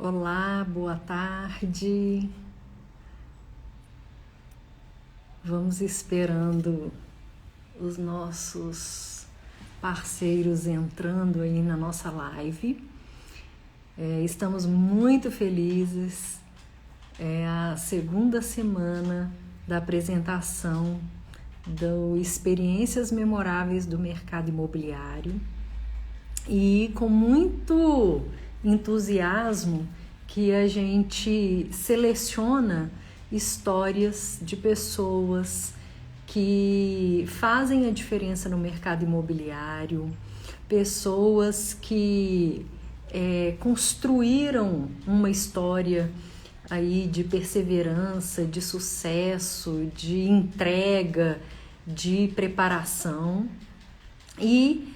Olá, boa tarde. Vamos esperando os nossos parceiros entrando aí na nossa live. Estamos muito felizes. É a segunda semana da apresentação do Experiências Memoráveis do Mercado Imobiliário e com muito entusiasmo que a gente seleciona histórias de pessoas que fazem a diferença no mercado imobiliário, pessoas que construíram uma história aí de perseverança, de sucesso, de entrega, de preparação. E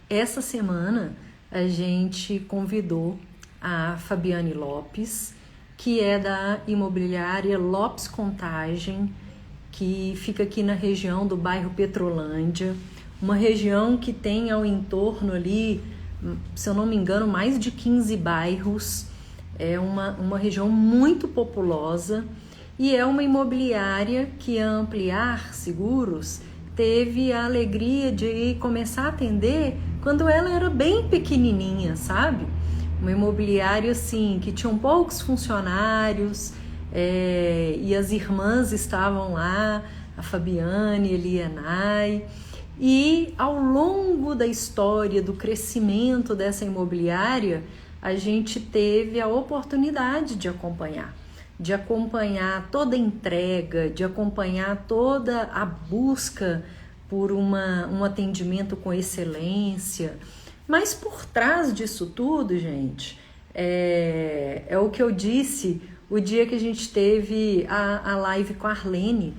essa semana a gente convidou a Fabiane Lopes, que é da imobiliária Lopes Contagem, que fica aqui na região do bairro Petrolândia, uma região que tem ao entorno ali, se eu não me engano, mais de 15 bairros. É uma região muito populosa e é uma imobiliária que a Ampliar Seguros teve a alegria de começar a atender quando ela era bem pequenininha, sabe? Uma imobiliária assim que tinham poucos funcionários, e as irmãs estavam lá, a Fabiane, a Elianai, e ao longo da história do crescimento dessa imobiliária, a gente teve a oportunidade de acompanhar toda a entrega, de acompanhar toda a busca por um atendimento com excelência. Mas por trás disso tudo, gente, é o que eu disse o dia que a gente teve a live com a Arlene.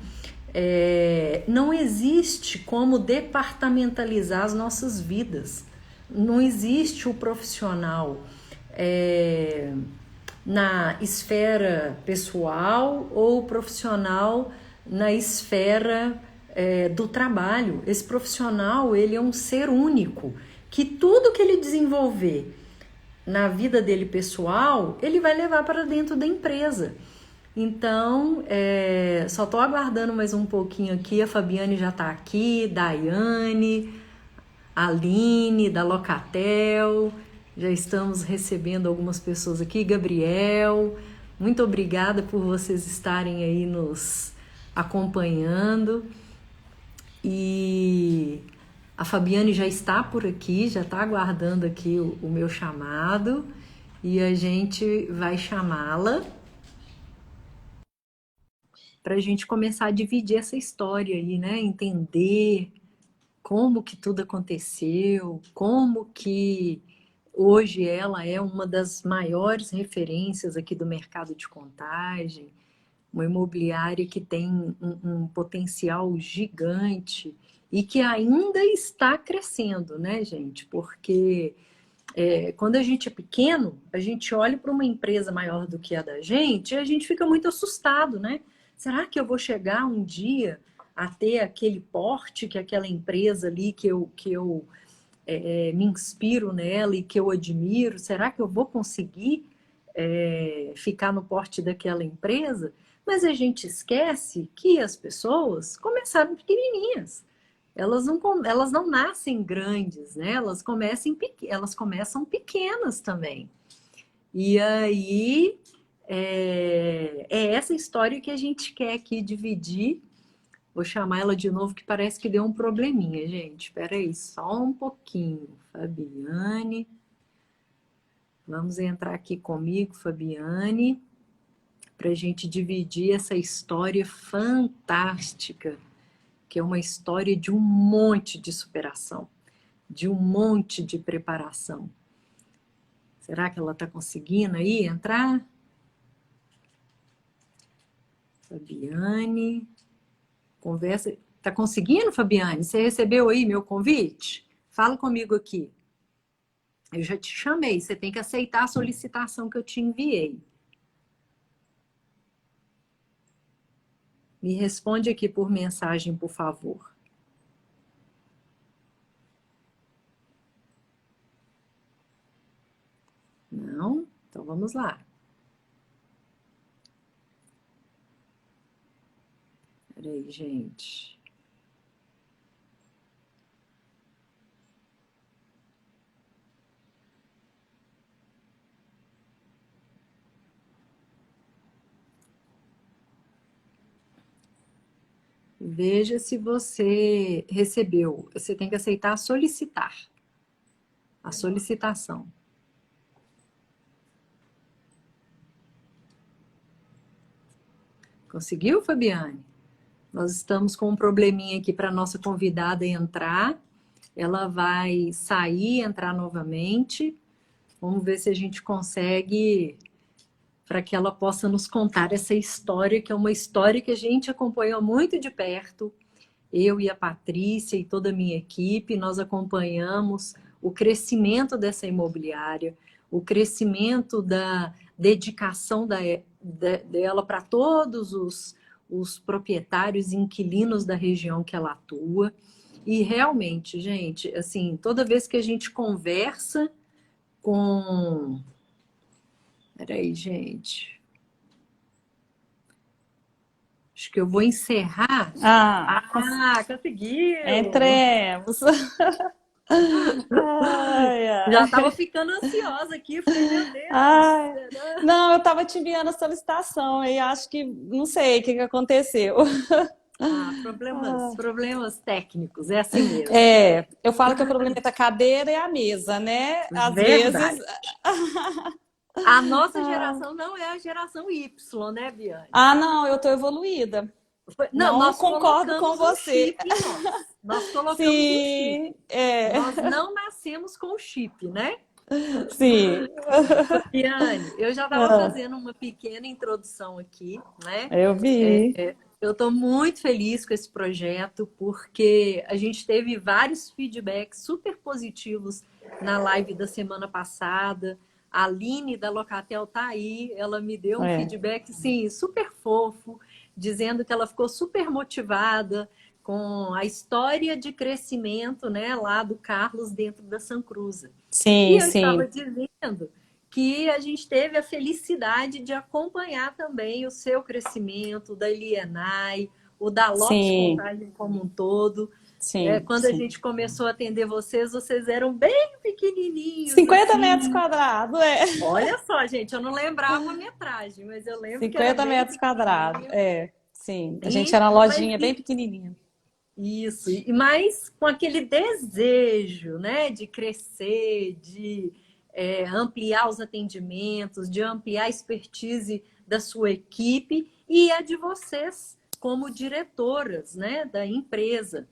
Não existe como departamentalizar as nossas vidas. Não existe o profissional na esfera pessoal ou profissional na esfera do trabalho. Esse profissional, ele é um ser único, que tudo que ele desenvolver na vida dele pessoal, ele vai levar para dentro da empresa. Então, só estou aguardando mais um pouquinho aqui, a Fabiane já está aqui, Daiane, Aline, da Locatel, já estamos recebendo algumas pessoas aqui, Gabriel, muito obrigada por vocês estarem aí nos acompanhando. E a Fabiane já está por aqui, já está aguardando aqui o meu chamado e a gente vai chamá-la para a gente começar a dividir essa história aí, né? Entender como que tudo aconteceu, como que hoje ela é uma das maiores referências aqui do mercado de contagem, uma imobiliária que tem um potencial gigante e que ainda está crescendo, né, gente? Porque quando a gente é pequeno, a gente olha para uma empresa maior do que a da gente e a gente fica muito assustado, né? Será que eu vou chegar um dia a ter aquele porte que aquela empresa ali que eu me inspiro nela e que eu admiro? Será que eu vou conseguir ficar no porte daquela empresa? Mas a gente esquece que as pessoas começaram pequenininhas. Elas não nascem grandes, né? Elas começam pequenas também. E aí é essa história que a gente quer aqui dividir. Vou chamar ela de novo, que parece que deu um probleminha, gente. Espera aí, só um pouquinho. Fabiane. Vamos entrar aqui comigo, Fabiane, para a gente dividir essa história fantástica, que é uma história de um monte de superação, de um monte de preparação. Será que ela está conseguindo aí entrar? Fabiane, conversa. Está conseguindo, Fabiane? Você recebeu aí meu convite? Fala comigo aqui. Eu já te chamei, você tem que aceitar a solicitação que eu te enviei. Me responde aqui por mensagem, por favor. Não? vamos lá. Peraí, gente. Veja se você recebeu. Você tem que aceitar solicitar. A solicitação. Conseguiu, Fabiane? Nós estamos com um probleminha aqui para a nossa convidada entrar. Ela vai sair, entrar novamente. Vamos ver se a gente consegue, para que ela possa nos contar essa história, que é uma história que a gente acompanhou muito de perto. Eu e a Patrícia e toda a minha equipe, nós acompanhamos o crescimento dessa imobiliária, o crescimento da dedicação dela para todos os proprietários e inquilinos da região que ela atua. E realmente, gente, assim, toda vez que a gente conversa com... Peraí, gente. Acho que eu vou encerrar. Conseguiu! Entremos. Ai, ai. Já estava ficando ansiosa aqui, falei, meu Deus. Ai. Não, eu estava te enviando a solicitação e acho que não sei o que aconteceu. Problemas técnicos, é assim mesmo. Eu falo que o problema da cadeira é a mesa, né? Às Verdade. vezes. A nossa geração não é a geração Y, né, Biane? Não, eu tô evoluída. Não, nós concordo com você. Nós colocamos Sim, um chip. Nós não nascemos com o chip, né? Sim. Biane, eu já estava fazendo uma pequena introdução aqui, né? Eu vi. Eu estou muito feliz com esse projeto, porque a gente teve vários feedbacks super positivos na live da semana passada. A Aline da Locatel tá aí, ela me deu um feedback, sim, super fofo, dizendo que ela ficou super motivada com a história de crescimento, né, lá do Carlos dentro da Sancruza. Sim, e eu sim. estava dizendo que a gente teve a felicidade de acompanhar também o seu crescimento, da Elienay, o da Lopes Contagem como um todo. Sim, Quando a gente começou a atender vocês eram bem pequenininhos. 50 metros quadrados, Olha só, gente, eu não lembrava a metragem, mas eu lembro 50 que era metros quadrados, sim. A gente E- era uma lojinha mas- bem pequenininha. Isso, mas com aquele desejo, né, de crescer, de ampliar os atendimentos, de ampliar a expertise da sua equipe e a de vocês como diretoras, né, da empresa.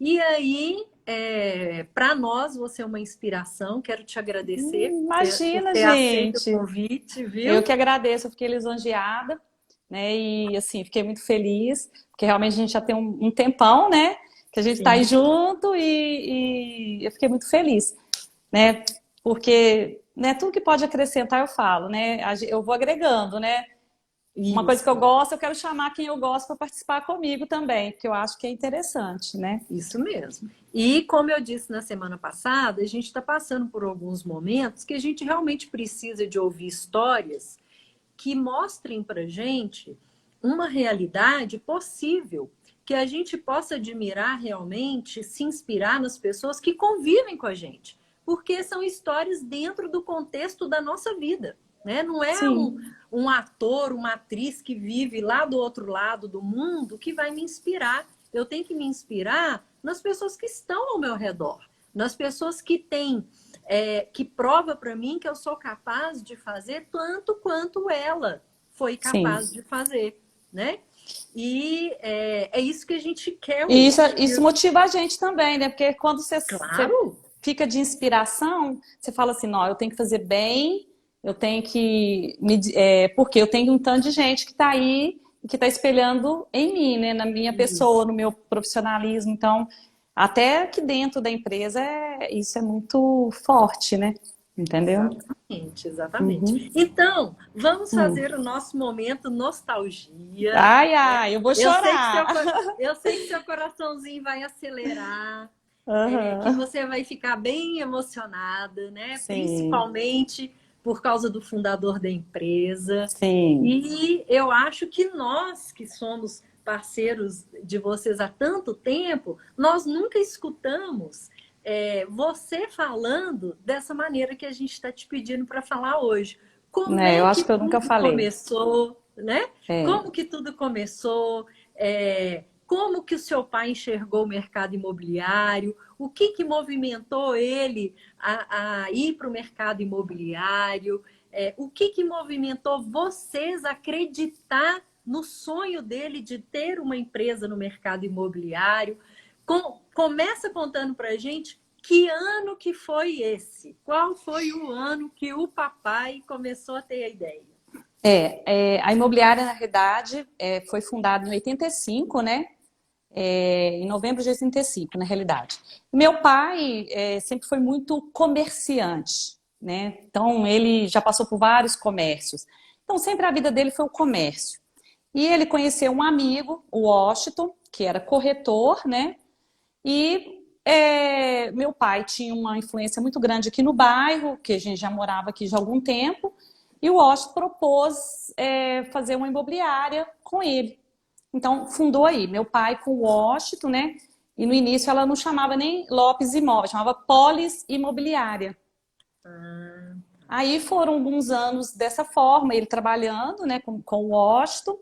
E aí, para nós, você é uma inspiração, quero te agradecer Imagina, por ter aceito gente. o convite, viu? Eu que agradeço, eu fiquei lisonjeada, né? E assim, fiquei muito feliz, porque realmente a gente já tem um tempão, né? Que a gente está aí junto e eu fiquei muito feliz, né? Porque, né, tudo que pode acrescentar eu falo, né? Eu vou agregando, né? Uma coisa que eu gosto, eu quero chamar quem eu gosto para participar comigo também, porque eu acho que é interessante, né? Isso mesmo. E como eu disse na semana passada, a gente está passando por alguns momentos que a gente realmente precisa de ouvir histórias que mostrem para gente uma realidade possível, que a gente possa admirar realmente, se inspirar nas pessoas que convivem com a gente, porque são histórias dentro do contexto da nossa vida, né? Não é um ator, uma atriz que vive lá do outro lado do mundo que vai me inspirar. Eu tenho que me inspirar nas pessoas que estão ao meu redor, nas pessoas que têm que prova para mim que eu sou capaz de fazer tanto quanto ela foi capaz de fazer, né? E é isso que a gente quer hoje. E isso motiva a gente também, né? Porque quando você fica de inspiração, você fala assim, não, eu tenho que fazer bem, eu tenho que... porque eu tenho um tanto de gente que está aí, que está espelhando em mim, né? Na minha pessoa, no meu profissionalismo. Então, até aqui dentro da empresa, isso é muito forte, né? Entendeu? Exatamente. Então, vamos fazer o nosso momento nostalgia. Ai, eu vou chorar. Eu sei que seu coraçãozinho vai acelerar, que você vai ficar bem emocionada, né? Principalmente por causa do fundador da empresa. Sim. E eu acho que nós, que somos parceiros de vocês há tanto tempo, nós nunca escutamos você falando dessa maneira que a gente está te pedindo para falar hoje. Como Né, é eu que acho que eu nunca tudo falei. começou, né? É. Como que tudo começou? Como que o seu pai enxergou o mercado imobiliário? O que movimentou ele a ir para o mercado imobiliário? O que movimentou vocês a acreditar no sonho dele de ter uma empresa no mercado imobiliário? Começa contando para a gente que ano que foi esse? Qual foi o ano que o papai começou a ter a ideia? A imobiliária, na realidade, foi fundada em 85, né? Em novembro de 85, na realidade. Meu pai sempre foi muito comerciante, né? Então, ele já passou por vários comércios. Então, sempre a vida dele foi o comércio. E ele conheceu um amigo, o Washington, que era corretor, né? E meu pai tinha uma influência muito grande aqui no bairro, que a gente já morava aqui já há algum tempo, e o Washington propôs fazer uma imobiliária com ele. Então, fundou aí, meu pai com o Washington, né? E no início ela não chamava nem Lopes Imóveis, chamava Polis Imobiliária. Ah, Aí foram alguns anos dessa forma, ele trabalhando, né, com o Washington.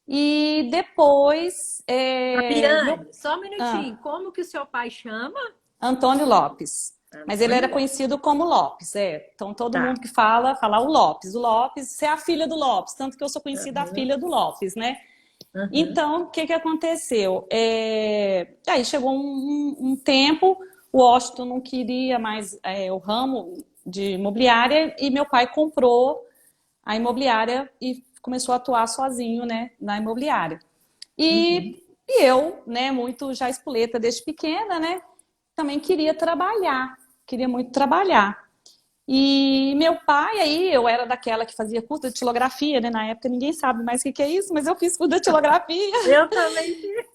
E depois, Fabiane, só um ah, minutinho. Como que o seu pai chama? Antônio Lopes. Mas ele Antônio era Lopes. conhecido como Lopes, Então todo Tá. mundo que fala o Lopes. O Lopes, você é a filha do Lopes, tanto que eu sou conhecida a Uhum, filha do Lopes, né? uhum. Então, o que que aconteceu? Aí chegou um tempo, o Washington não queria mais o ramo de imobiliária e meu pai comprou a imobiliária e começou a atuar sozinho, né, na imobiliária. Uhum. E eu, né, muito já espoleta desde pequena, né, também queria muito trabalhar. E meu pai, aí, eu era daquela que fazia curso de datilografia, né? Na época ninguém sabe mais o que é isso, mas eu fiz curso de datilografia, Eu também fiz.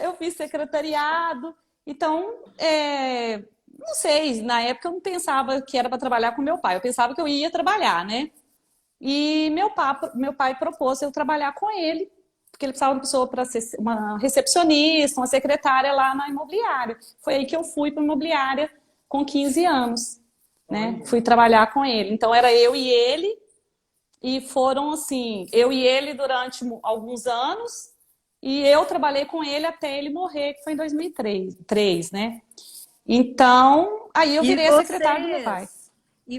eu fiz secretariado. Então, não sei, na época eu não pensava que era para trabalhar com meu pai, eu pensava que eu ia trabalhar, né? E meu pai propôs eu trabalhar com ele, porque ele precisava de uma pessoa para ser uma recepcionista, uma secretária lá na imobiliária. Foi aí que eu fui para a imobiliária com 15 anos, né? Olha. Fui trabalhar com ele. Então era eu e ele, e foram assim, eu e ele durante alguns anos, e eu trabalhei com ele até ele morrer, que foi em 2003, né? Então, aí eu E virei a secretária do meu pai.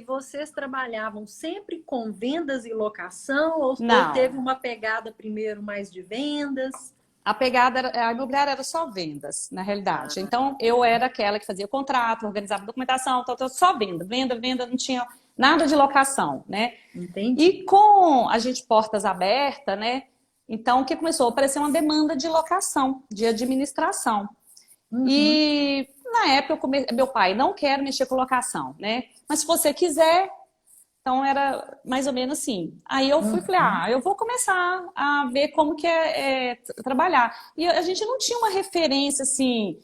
vocês trabalhavam sempre com vendas e locação ou teve Não, uma pegada primeiro mais de vendas? a pegada, a imobiliária era só vendas, na realidade. Ah, Então, eu era aquela que fazia contrato, organizava documentação, só venda, não tinha nada de locação, né? E entendi. com a gente portas abertas, né? Então, o que começou? A aparecer uma demanda de locação, de administração. Uhum, E na época, meu pai, não quero mexer com locação, né? Mas se você quiser, então era mais ou menos assim. Aí eu falei, uhum, eu vou começar a ver como que é trabalhar. E a gente não tinha uma referência assim,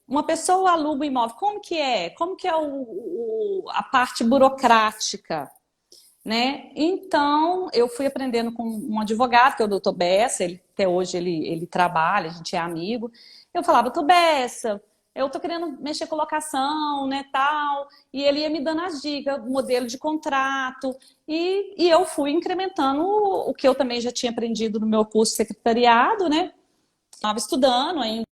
uma pessoa aluga um imóvel, como que é? Como que é a parte burocrática, né? Então eu fui aprendendo com um advogado, que é o doutor Bessa, até hoje ele trabalha, a gente é amigo. Eu falava, doutor Bessa, eu tô querendo mexer com locação, né, tal. E ele ia me dando as dicas, modelo de contrato. E eu fui incrementando o que eu também já tinha aprendido no meu curso de secretariado, né? Estava estudando ainda,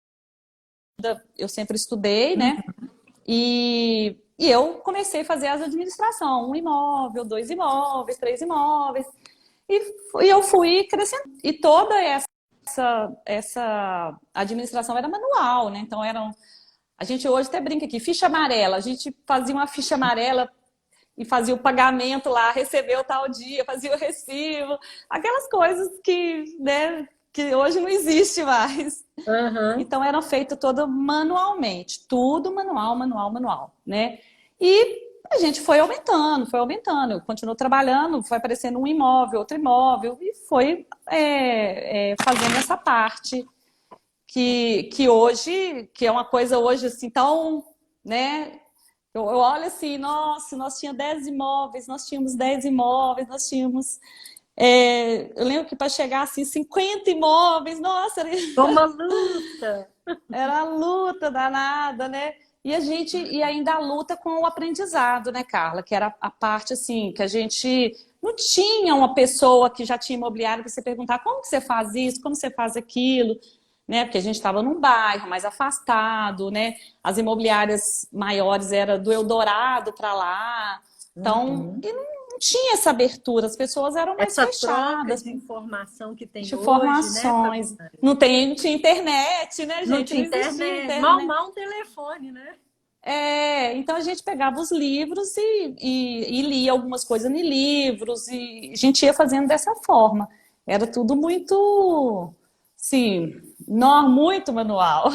eu sempre estudei, né? uhum. E eu comecei a fazer as administração, um imóvel, dois imóveis, três imóveis. E eu fui crescendo. E toda essa administração era manual, né? Então a gente hoje até brinca aqui, ficha amarela. A gente fazia uma ficha amarela e fazia o pagamento lá, recebeu tal dia, fazia o recibo, aquelas coisas que, né, que hoje não existe mais. Aham. Então eram feito todo manualmente, tudo manual, manual, manual, né? E a gente foi aumentando, foi aumentando. Eu continuo trabalhando, foi aparecendo um imóvel, outro imóvel, e foi fazendo essa parte que hoje, que é uma coisa hoje assim tão, né? Eu olho assim, nossa, nós tínhamos 10 imóveis, nós tínhamos 10 imóveis, nós tínhamos. Eu lembro que para chegar assim, 50 imóveis, nossa, Foi uma luta. era a luta danada, né? E ainda a luta com o aprendizado, né, Carla? Que era a parte assim, que a gente não tinha uma pessoa que já tinha imobiliário para você perguntar como que você faz isso, como você faz aquilo, né? Porque a gente estava num bairro mais afastado, né? As imobiliárias maiores era do Eldorado para lá. Então, Uhum. e não tinha essa abertura, as pessoas eram mais Essa troca fechadas, de informação que tem de hoje, né, informações. Fabiana? Não tinha internet, né, Não gente? tinha Não existia internet, mal, internet. mal um telefone, né? Então a gente pegava os livros e lia algumas coisas em livros e a gente ia fazendo dessa forma. Era tudo muito, sim, muito manual,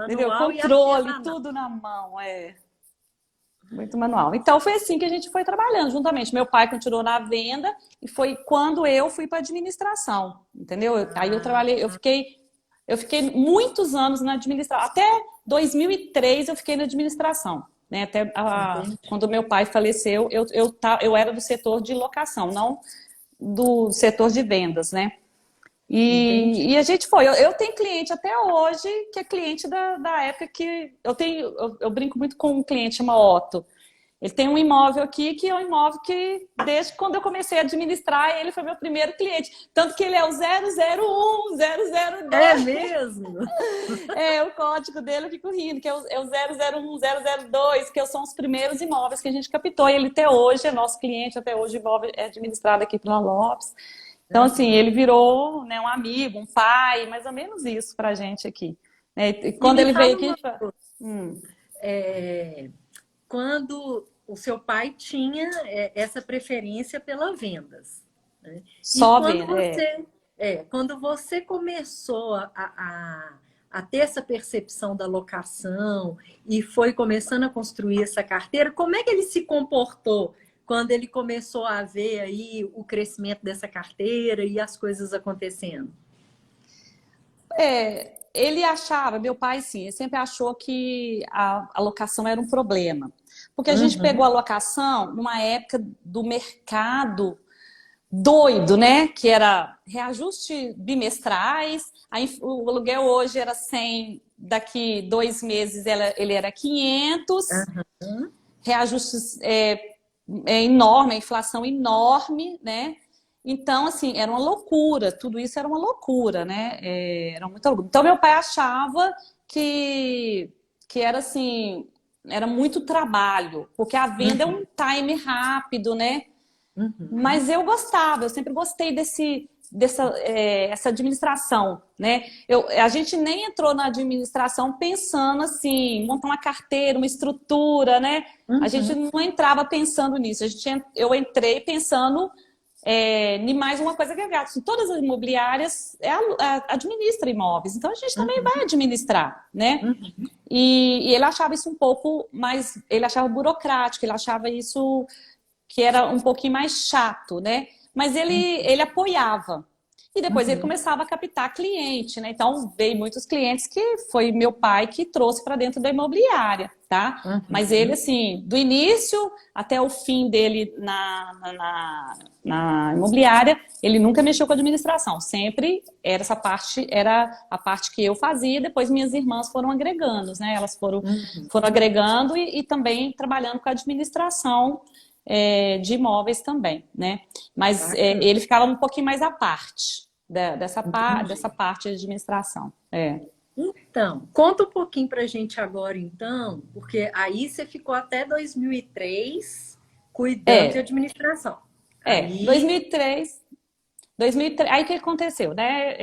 entendeu? Manual e Controle, artesanal. tudo na mão, muito manual. Então foi assim que a gente foi trabalhando juntamente. Meu pai continuou na venda e foi quando eu fui para administração, entendeu? Aí eu Ah, trabalhei, eu fiquei muitos anos na administração. Até 2003 eu fiquei na administração, né? entendi. Quando meu pai faleceu, eu era do setor de locação, não do setor de vendas, né? Entendi. E a gente foi. Eu tenho cliente até hoje que é cliente da época que eu tenho. Eu brinco muito com um cliente chama Otto. Ele tem um imóvel aqui que é um imóvel que, desde quando eu comecei a administrar, ele foi meu primeiro cliente. Tanto que ele é o 001, É 002. mesmo? O código dele eu fico rindo, que é o 001, 002, que são os primeiros imóveis que a gente captou. E ele até hoje é nosso cliente, até hoje o imóvel é administrado aqui pela Lopes. Então, assim, Uhum. ele virou, né, um amigo, um pai, mais ou menos isso pra gente aqui. Né? E E quando me ele veio fala aqui, uma coisa. hum, É, quando o seu pai tinha essa preferência pela vendas, né? E só vendo. quando você começou a ter essa percepção da locação e foi começando a construir essa carteira, como é que ele se comportou quando ele começou a ver aí o crescimento dessa carteira e as coisas acontecendo? Ele achava, meu pai sim, ele sempre achou que a locação era um problema. Porque a gente pegou Uhum, a locação numa época do mercado doido, né? Que era reajuste bimestrais, o aluguel hoje era 100, daqui 2 meses ele era 500, uhum, reajustes enorme, a inflação enorme, né? Então, assim, era uma loucura, tudo isso era uma loucura, né? Era muita loucura. Então, meu pai achava que, que era assim, era muito trabalho, porque a venda é uhum, um time rápido, né? uhum, Mas eu gostava, eu sempre gostei essa administração, né? A gente nem entrou na administração pensando assim, montar uma carteira, uma estrutura, né? A gente uhum, não entrava pensando nisso. Eu entrei pensando em mais uma coisa agregada. Assim, todas as imobiliárias administram imóveis, então a gente também vai uhum, administrar, né? uhum, E ele achava isso um pouco mais, ele achava burocrático, ele achava isso que era um pouquinho mais chato, né? Mas ele apoiava. E depois ele uhum, começava a captar cliente, né? Então veio muitos clientes que foi meu pai que trouxe para dentro da imobiliária, tá? Mas ele, uhum. assim, do início até o fim dele na imobiliária, ele nunca mexeu com a administração. Sempre era essa parte, era a parte que eu fazia, depois minhas irmãs foram agregando, né? Elas Uhum. foram agregando e também trabalhando com a administração de imóveis também, né? Mas Bacana. ele ficava um pouquinho mais à parte dessa Entendi. parte de administração. Então, conta um pouquinho pra gente agora, então, porque aí você ficou até 2003 cuidando de É, administração. é. Aí, 2003, aí o que aconteceu, né?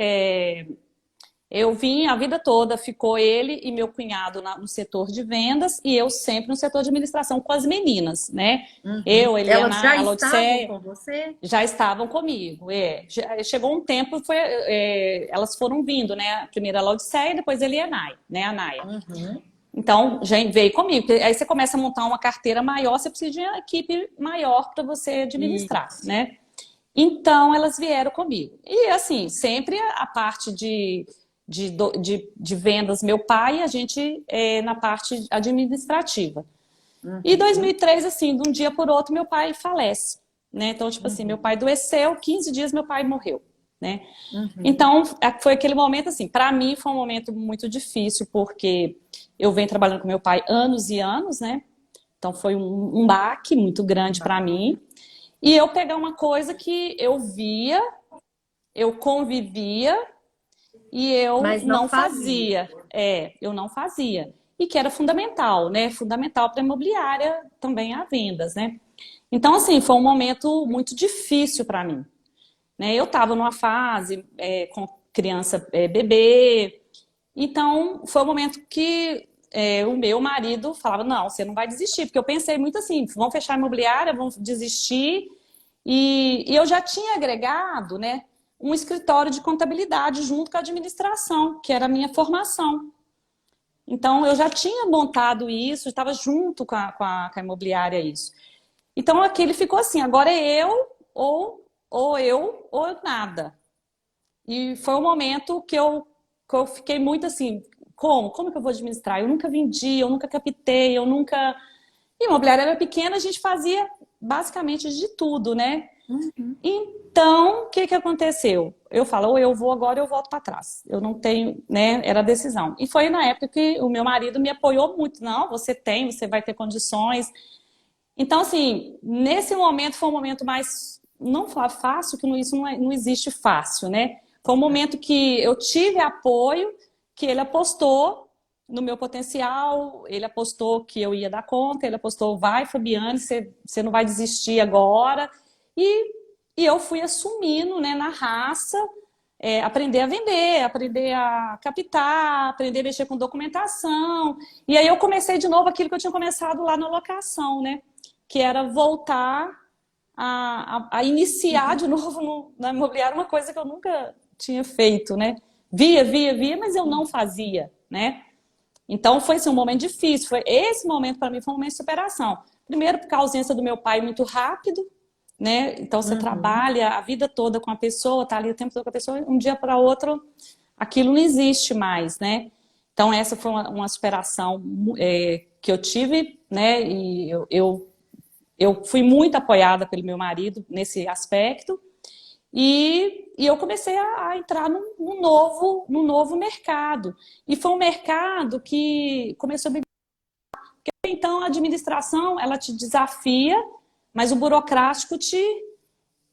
Eu vim a vida toda, ficou ele e meu cunhado no setor de vendas e eu sempre no setor de administração com as meninas, né? uhum. Eu, Elas Eliana, já a estavam Laodiceia, com você? já estavam comigo. Chegou um tempo, elas foram vindo, né? A primeira a Laodiceia e depois a Elianai, né? A Naia. Uhum. Então, já veio comigo. Porque aí você começa a montar uma carteira maior, você precisa de uma equipe maior para você administrar, Isso. né? Então, elas vieram comigo. E, assim, sempre a parte de vendas, meu pai, e a gente na parte administrativa. E Uhum. 2003, assim, de um dia por outro, meu pai falece, né? Então, tipo assim, meu Uhum. pai adoeceu, 15 dias meu pai morreu, né? Uhum. Então, foi aquele momento, assim, para mim foi um momento muito difícil, porque eu venho trabalhando com meu pai anos e anos, né? Então, foi um baque muito grande para mim. E eu pegar uma coisa que eu via, eu convivia e eu Mas não não fazia. fazia. Eu não fazia. E que era fundamental, né? Fundamental para a imobiliária também a vendas, né? Então, assim, foi um momento muito difícil para mim, né? Eu estava numa fase com criança bebê, então foi um momento que o meu marido falava, não, você não vai desistir, porque eu pensei muito assim, vão fechar a imobiliária, vão desistir, e eu já tinha agregado, né, um escritório de contabilidade junto com a administração, que era a minha formação. Então eu já tinha montado isso, estava junto com a imobiliária isso. Então aquele ficou assim, agora é eu ou eu ou nada. E foi um momento que eu fiquei muito assim, como? Como que eu vou administrar? Eu nunca vendi, eu nunca captei, eu nunca. E a imobiliária era pequena, a gente fazia basicamente de tudo, né? Uhum. Então, o que que aconteceu? Eu falo, ou eu vou agora, ou eu volto para trás. Eu não tenho, né? Era a decisão. E foi na época que o meu marido me apoiou muito. Não, você tem, você vai ter condições. Então, assim, nesse momento foi um momento mais, não falar fácil, que isso não existe fácil, né? Foi um momento que eu tive apoio, que ele apostou no meu potencial, ele apostou que eu ia dar conta, ele apostou, vai, Fabiane, você não vai desistir agora. E, e eu fui assumindo, né, na raça, aprender a vender, aprender a captar, aprender a mexer com documentação. E aí eu comecei de novo aquilo que eu tinha começado lá na locação, né? Que era voltar a iniciar de novo na imobiliária uma coisa que eu nunca tinha feito, né? Via, mas eu não fazia, né? Então foi assim, um momento difícil. Esse momento para mim foi um momento de superação. Primeiro, porque a ausência do meu pai muito rápido, né? Então você Uhum. trabalha a vida toda com a pessoa, tá ali o tempo todo com a pessoa, um dia para outro aquilo não existe mais, né? Então essa foi uma superação que eu tive, né? E eu fui muito apoiada pelo meu marido nesse aspecto. E eu comecei a entrar num novo mercado. E foi um mercado que começou a me. Então, a administração, ela te desafia, mas o burocrático te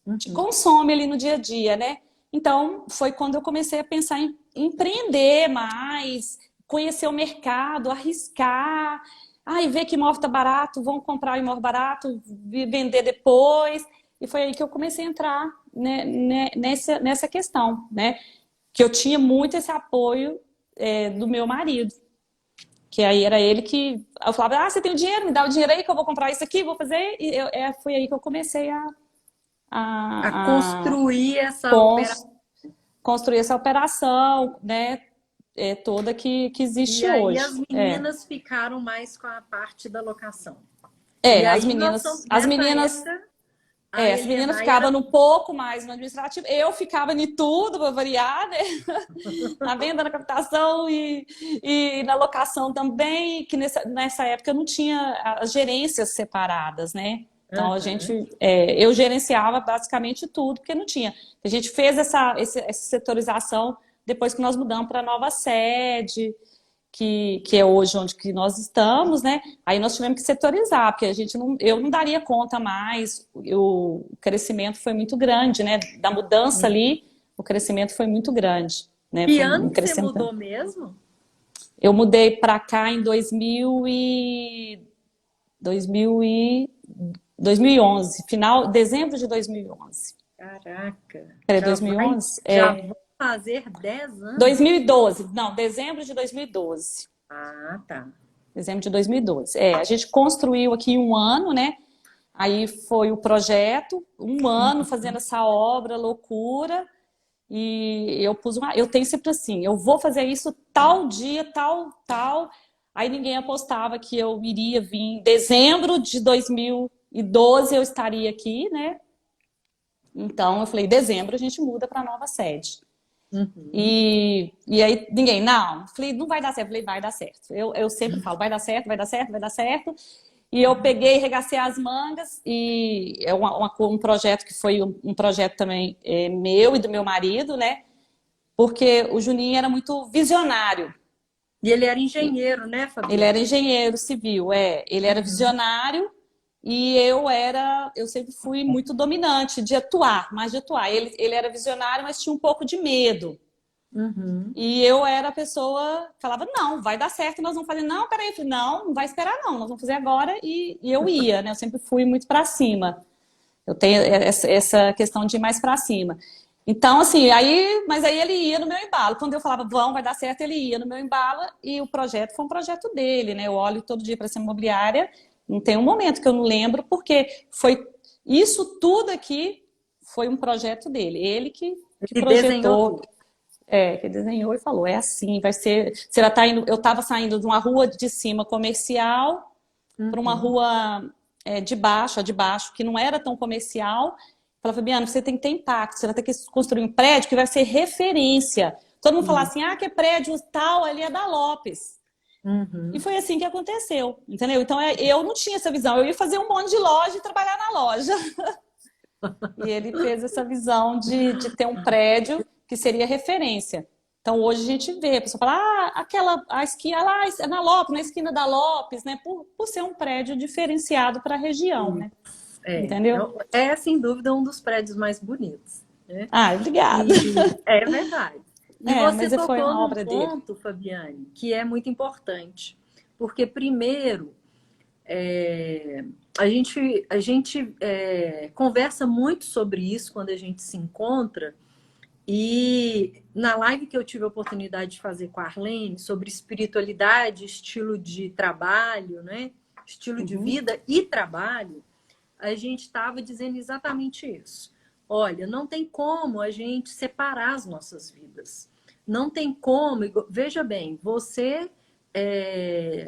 Uhum. consome ali no dia a dia, né? Então, foi quando eu comecei a pensar em empreender mais, conhecer o mercado, arriscar, ver que imóvel está barato, vamos comprar o imóvel barato, vender depois. E foi aí que eu comecei a entrar, né, nessa questão, né? Que eu tinha muito esse apoio do meu marido. Que aí era ele que. Eu falava, você tem o dinheiro, me dá o dinheiro aí que eu vou comprar isso aqui, vou fazer. E foi aí que eu comecei A a construir essa operação. cons- construir essa operação, né, toda que E existe aí hoje. as meninas ficaram mais com a parte da locação. E As aí nós meninas, estamos as nessa meninas, época, a as meninas Helena ficavam era. um pouco mais no administrativo, eu ficava em tudo para variar, né? Na venda, na captação e na locação também, que nessa época eu não tinha as gerências separadas, né? Então Uhum. eu gerenciava basicamente tudo, porque não tinha. A gente fez essa setorização depois que nós mudamos para a nova sede, que é hoje onde que nós estamos, né? Aí nós tivemos que setorizar, porque eu não daria conta mais, o crescimento foi muito grande, né? Da mudança ali, o crescimento foi muito grande, né? Que Foi ano um que você crescimento. mudou mesmo? Eu mudei para cá em 2000 e 2011, dezembro de 2011. Caraca, Peraí, 2011? já vão fazer 10 anos. 2012, não, dezembro de 2012. Ah, tá. Dezembro de 2012. A gente construiu aqui um ano, né? Aí foi o projeto, um ano fazendo essa obra, loucura. E eu tenho sempre assim, eu vou fazer isso tal dia, tal, tal. Aí ninguém apostava que eu iria vir em dezembro de 2012 eu estaria aqui, né? Então eu falei, dezembro a gente muda para a nova sede. Uhum. E aí ninguém, não. Falei, não vai dar certo. Falei, vai dar certo. Eu sempre falo, vai dar certo, vai dar certo, vai dar certo. E eu peguei, regacei as mangas e é um projeto que foi um projeto também meu e do meu marido, né? Porque o Juninho era muito visionário. E ele era engenheiro, né, Ele era Fabiana? engenheiro civil, ele era Uhum. visionário e eu sempre fui muito dominante de atuar, mais de atuar. Ele era visionário, mas tinha um pouco de medo. Uhum. E eu era a pessoa que falava, não, vai dar certo, nós vamos fazer. Não, peraí, eu falei, não, não vai esperar não, nós vamos fazer agora. E eu ia, né? Eu sempre fui muito para cima. Eu tenho essa questão de ir mais para cima. Então, assim, mas aí ele ia no meu embalo. Quando eu falava, vão, vai dar certo, ele ia no meu embalo e o projeto foi um projeto dele, né? Eu olho todo dia para essa imobiliária, não tem um momento que eu não lembro, porque foi isso tudo aqui foi um projeto dele. Ele que Ele desenhou projetou, tudo. que desenhou e falou, é assim, vai ser. Você vai estar indo, eu estava saindo de uma rua de cima comercial para uma Uhum. rua a de baixo, que não era tão comercial. Falei, Fabiana, você tem que ter impacto, você vai ter que construir um prédio que vai ser referência. Todo mundo falar Isso. assim, que é prédio tal, ali é da Lopes. E Uhum. foi assim que aconteceu, entendeu? Então eu não tinha essa visão, eu ia fazer um monte de loja e trabalhar na loja. E ele fez essa visão de ter um prédio que seria referência. Então hoje a gente vê, a pessoa fala, a esquina lá é na Lopes, na esquina da Lopes, né? Por ser um prédio diferenciado para a região, né? Entendeu? É, sem dúvida, um dos prédios mais bonitos, né? Obrigada. E é verdade. E você Mas foi tocou uma num obra dele. ponto, Fabiane, que é muito importante. Porque, primeiro, é, a gente conversa muito sobre isso quando a gente se encontra. E na live que eu tive a oportunidade de fazer com a Arlene sobre espiritualidade, estilo de trabalho, né? Estilo de Uhum. vida e trabalho, a gente estava dizendo exatamente isso. Olha, não tem como a gente separar as nossas vidas. Não tem como. Veja bem,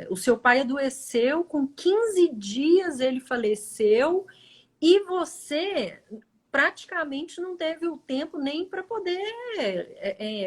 o seu pai adoeceu, com 15 dias ele faleceu, e você praticamente não teve o tempo nem para poder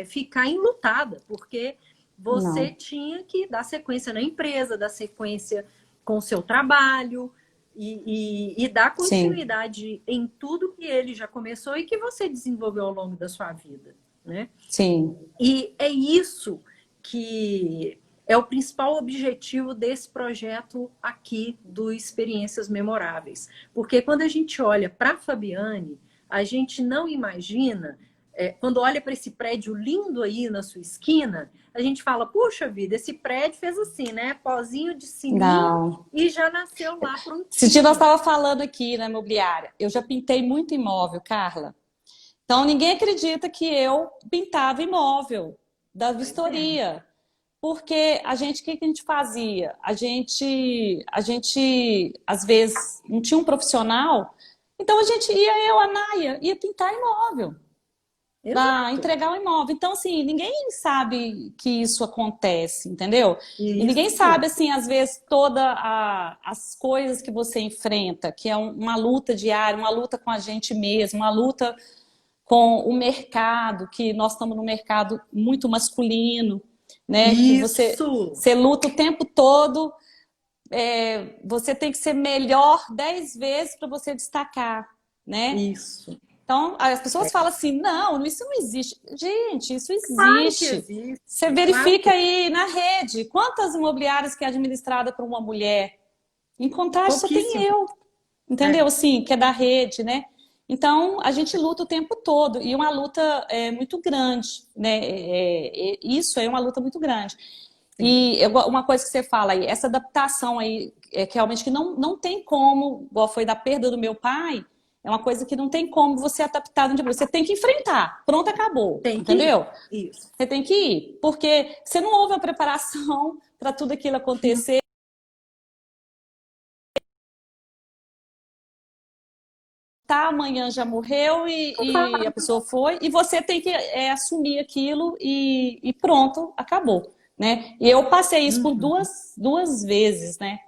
ficar enlutada, porque você Não, tinha que dar sequência na empresa, dar sequência com o seu trabalho e dar sim, continuidade em tudo que ele já começou e que você desenvolveu ao longo da sua vida, né? sim, E é isso que é o principal objetivo desse projeto aqui do Experiências Memoráveis. Porque quando a gente olha para a Fabiane, a gente não imagina, quando olha para esse prédio lindo aí na sua esquina, a gente fala, puxa vida, esse prédio fez assim, né? Pozinho de sininho não. e já nasceu lá Esse dia nós prontinho. estávamos falando aqui na imobiliária. Eu já pintei muito imóvel, Carla. Então ninguém acredita que eu pintava imóvel da Pois é. vistoria. Porque o que que a gente fazia? A gente, às vezes, não tinha um profissional, então a Naia, ia pintar imóvel, Exato. entregar o imóvel. Então, assim, ninguém sabe que isso acontece, entendeu? E ninguém Isso. sabe, assim, às vezes, as coisas que você enfrenta, que é uma luta diária, uma luta com a gente mesmo, uma luta com o mercado, que nós estamos num mercado muito masculino, né? Que Isso. você luta o tempo todo, você tem que ser melhor 10 vezes para você destacar, né? Isso. Então, as pessoas falam assim, não, isso não existe. Gente, isso Claro que existe. existe. Você Claro verifica que aí na rede, quantas imobiliárias que é administrada por uma mulher? Em Contagem só tem pouquíssimo. eu, É. entendeu? Assim, que é da rede, né? Então, a gente luta o tempo todo, e uma luta muito grande, né? Isso é uma luta muito grande. Sim. Uma coisa que você fala aí, essa adaptação aí, que realmente que não tem como, igual foi da perda do meu pai, é uma coisa que não tem como você adaptar no dia. Você tem que enfrentar. Pronto, acabou. Tem que ir. Entendeu? Isso. Você tem que ir. Porque você não houve a preparação para tudo aquilo acontecer. Tá, amanhã já morreu e a pessoa foi, e você tem que assumir aquilo e pronto, acabou. Né? E eu passei isso por Uhum. duas vezes, né?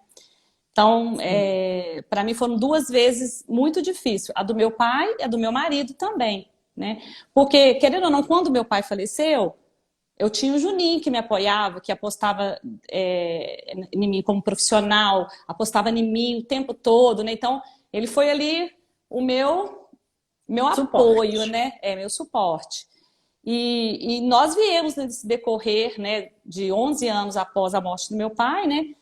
Então, Sim. para mim foram duas vezes muito difícil. A do meu pai e a do meu marido também, né? Porque, querendo ou não, quando meu pai faleceu, eu tinha o Juninho que me apoiava, que apostava em mim como profissional, apostava em mim o tempo todo, né? Então, ele foi ali o meu apoio, Suporte. né? Meu suporte. E nós viemos nesse decorrer, né, de 11 anos após a morte do meu pai, né?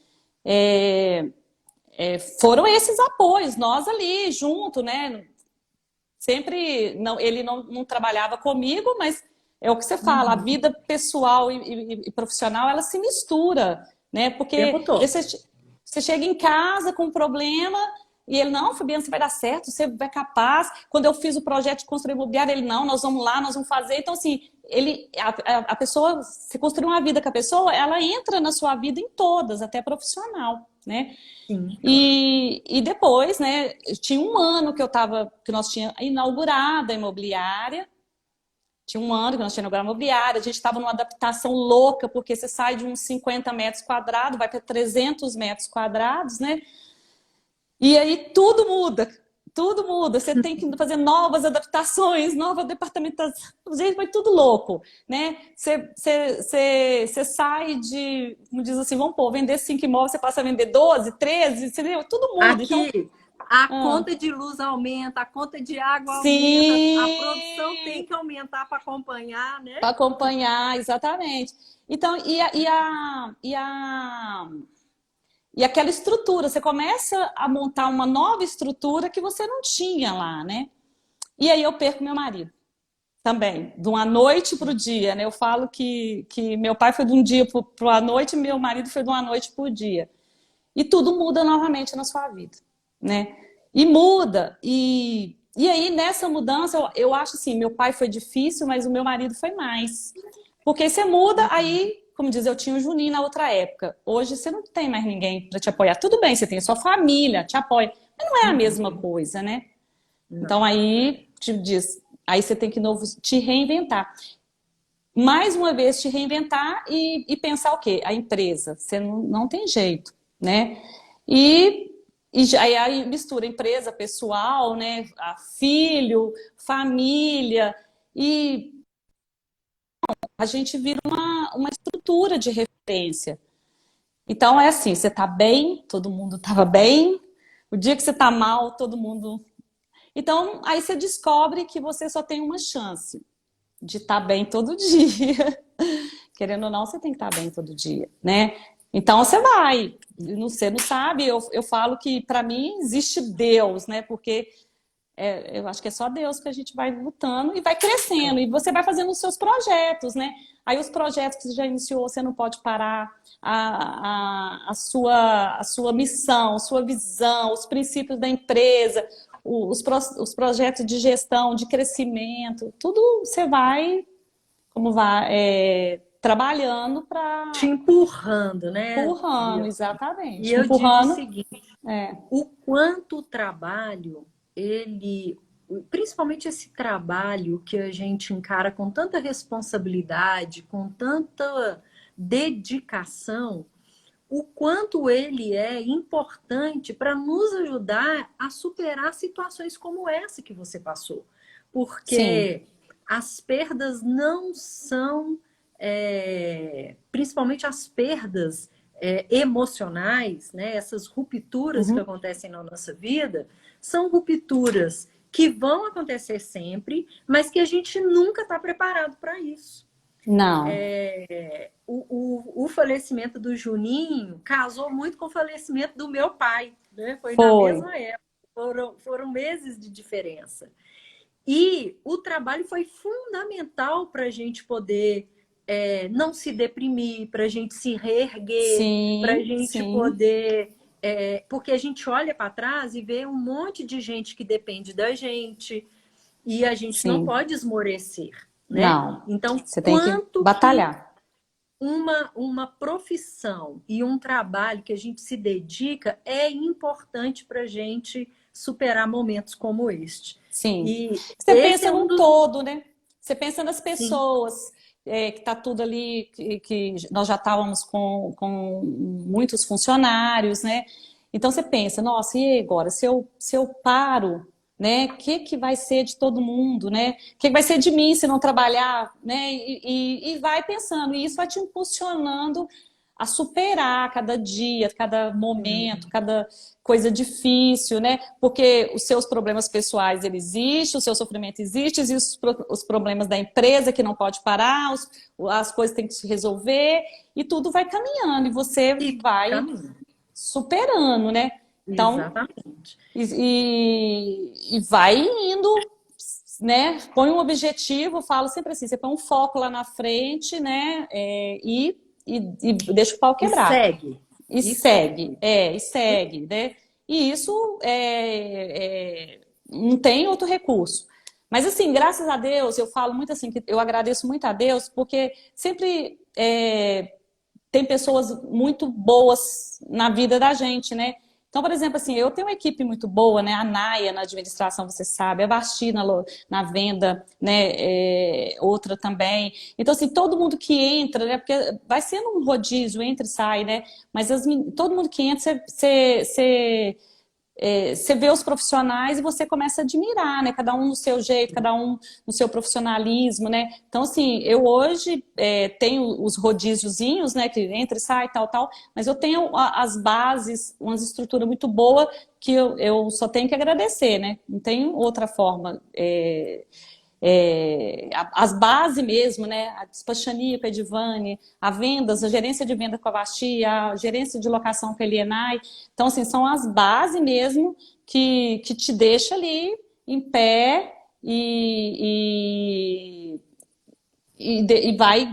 é, Foram esses apoios, nós ali junto, né? Sempre, não, ele não trabalhava comigo, mas é o que você fala, a Uhum. vida pessoal e profissional, ela se mistura, né? O tempo Porque todo. você chega em casa com um problema e ele, não, Fabiana, você vai dar certo, você vai capaz. Quando eu fiz o projeto de construir imobiliário, ele, não, nós vamos lá, nós vamos fazer. Então, assim, a pessoa, se construir uma vida com a pessoa, ela entra na sua vida em todas, até profissional, né? Sim, claro. E depois, né, tinha um ano que nós tínhamos inaugurado a imobiliária, tinha um ano que nós tínhamos inaugurado a imobiliária, a gente estava numa adaptação louca, porque você sai de uns 50 metros quadrados, vai para 300 metros quadrados, né? E aí tudo muda, tudo muda. Você tem que fazer novas adaptações, nova departamentação. Gente, vai tudo louco, né? Você sai de, como diz assim, vamos pôr, vender 5 imóveis, você passa a vender 12, 13, entendeu? Tudo muda. Então, Aqui, a ah, conta de luz aumenta, a conta de água aumenta, a produção tem sim, que aumentar para acompanhar, né? para acompanhar, exatamente. Então, e aquela estrutura, você começa a montar uma nova estrutura que você não tinha lá, né? E aí eu perco meu marido também, de uma noite para o dia, né? Eu falo que meu pai foi de um dia para a noite, meu marido foi de uma noite para o dia. E tudo muda novamente na sua vida, né? E muda. E aí, nessa mudança, eu acho assim, meu pai foi difícil, mas o meu marido foi mais. Porque você muda, aí, como diz, eu tinha o Juninho na outra época. Hoje você não tem mais ninguém para te apoiar. Tudo bem, você tem a sua família, te apoia, mas não é a mesma Uhum. coisa, né? Então Não. aí te diz, aí você tem que novo te reinventar. Mais uma vez te reinventar e pensar o quê? A empresa. Você não tem jeito, né? E, aí mistura empresa, pessoal, né? Filho, família, e a gente vira uma estrutura de referência. Então é assim, você tá bem, todo mundo estava bem, o dia que você tá mal, todo mundo. Então aí você descobre que você só tem uma chance de estar bem todo dia. Querendo ou não, você tem que estar bem todo dia, né? Então você vai. Você não sabe, eu falo que para mim existe Deus, né? Porque eu acho que é só Deus que a gente vai lutando e vai crescendo. E você vai fazendo os seus projetos, né? Aí os projetos que você já iniciou, você não pode parar. A sua missão, sua visão, os princípios da empresa, os projetos de gestão, de crescimento, tudo você vai, como vai, trabalhando Te para empurrando, né, empurrando, Bia? E exatamente, eu digo o empurrando. seguinte, É, o quanto o trabalho, principalmente esse trabalho que a gente encara com tanta responsabilidade, com tanta dedicação, o quanto ele é importante para nos ajudar a superar situações como essa que você passou. sim. Porque as perdas não são, principalmente as perdas emocionais, né? Essas rupturas que Uhum. acontecem na nossa vida, são rupturas que vão acontecer sempre, mas que a gente nunca está preparado para isso. Não. O falecimento do Juninho casou muito com o falecimento do meu pai, né? Foi na Foi. mesma época, foram meses de diferença. E o trabalho foi fundamental para a gente poder não se deprimir, para a gente se reerguer, para a Sim, gente sim, poder. Porque a gente olha para trás e vê um monte de gente que depende da gente e a gente não sim. pode esmorecer, né? Não. Então, Você tem que quanto que batalhar. uma profissão e um trabalho que a gente se dedica é importante para a gente superar momentos como este. Sim. E Você esse pensa é um num dos. todo, né? Você pensa nas Sim, pessoas, que tá tudo ali, que nós já estávamos com muitos funcionários, né? Então você pensa, nossa, e agora? Se eu paro, né? O que que vai ser de todo mundo, né? O que vai ser de mim se não trabalhar, né? E vai pensando, e isso vai te impulsionando a superar cada dia, cada momento, cada coisa difícil, né? Porque os seus problemas pessoais, eles existem, o seu sofrimento existe, existem os problemas da empresa que não pode parar, as coisas têm que se resolver, e tudo vai caminhando, e você E vai caminho. superando, né? Então, Exatamente. e vai indo, né? Põe um objetivo, eu falo sempre assim, você põe um foco lá na frente, né? E deixa o pau E quebrar. segue. E E segue, segue. e segue, né? E isso não tem outro recurso. Mas assim, graças a Deus, eu falo muito assim, que eu agradeço muito a Deus, porque sempre tem pessoas muito boas na vida da gente, né? Então, por exemplo, assim, eu tenho uma equipe muito boa, né? A Naya na administração, você sabe, a Basti na venda, né? Outra também. Então, assim, todo mundo que entra, né? Porque vai sendo um rodízio, entra e sai, né? Mas todo mundo que entra, você vê os profissionais e você começa a admirar, né? Cada um no seu jeito, cada um no seu profissionalismo, né? Então, assim, eu hoje tenho os rodíziozinhos, né? Que entra e sai, tal, tal, mas eu tenho as bases, uma estrutura muito boa que eu só tenho que agradecer, né? Não tem outra forma. As bases mesmo, né? A despachania com a Edivane, a vendas, a gerência de venda com a Basti, a gerência de locação com a Elienay. Então, assim, são as bases mesmo que te deixa ali em pé e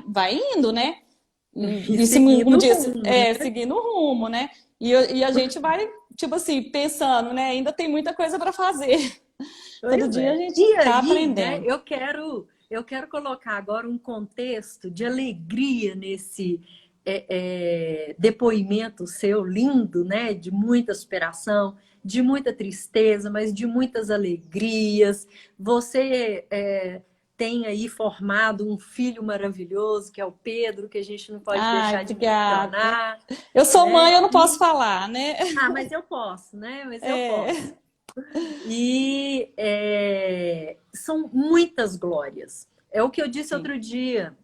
vai indo, né? E E como seguindo o disse, rumo, né? seguindo o rumo, né? E a gente vai, tipo assim, pensando, né? Ainda tem muita coisa para fazer. Todo Pois dia a é. gente E tá aí, né, aprendendo. eu quero colocar agora um contexto de alegria nesse depoimento seu lindo, né, de muita superação, de muita tristeza, mas de muitas alegrias. Você tem aí formado um filho maravilhoso, que é o Pedro, que a gente não pode Ai, deixar de obrigada. mencionar, Eu sou mãe, né? eu não posso falar, né? Mas eu posso, né? Mas eu posso. É, E são muitas glórias. É o que eu disse sim, outro dia,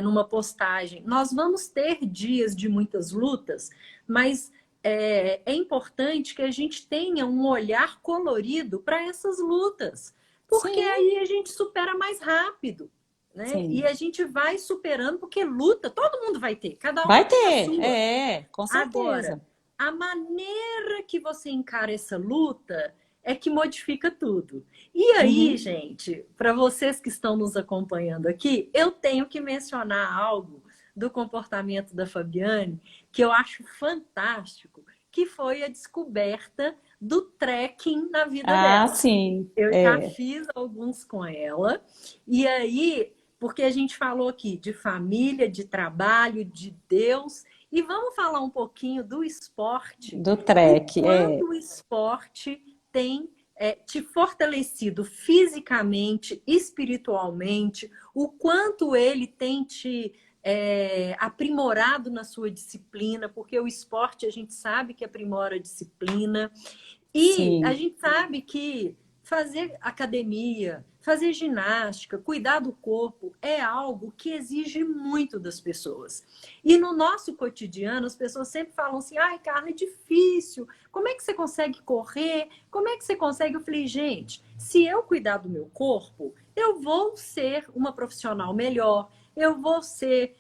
numa postagem. Nós vamos ter dias de muitas lutas, mas é importante que a gente tenha um olhar colorido para essas lutas, porque sim, aí a gente supera mais rápido, né? E sim. a gente vai superando, porque luta todo mundo vai ter, cada um Vai tem a ter, sua. com Agora, certeza. a maneira que você encara essa luta é que modifica tudo. E aí, Uhum. gente, para vocês que estão nos acompanhando aqui, eu tenho que mencionar algo do comportamento da Fabiane que eu acho fantástico, que foi a descoberta do trekking na vida Ah, dela. sim, Eu já fiz alguns com ela, e aí, porque a gente falou aqui de família, de trabalho, de Deus, e vamos falar um pouquinho do esporte, do o trek, quanto o esporte tem te fortalecido fisicamente, espiritualmente, o quanto ele tem te aprimorado na sua disciplina, porque o esporte a gente sabe que aprimora a disciplina. E a sim, gente sabe que fazer academia, fazer ginástica, cuidar do corpo é algo que exige muito das pessoas. E no nosso cotidiano, as pessoas sempre falam assim: ai, Carla, é difícil. Como é que você consegue correr? Como é que você consegue? Eu falei, gente, se eu cuidar do meu corpo, eu vou ser uma profissional melhor, eu vou ser.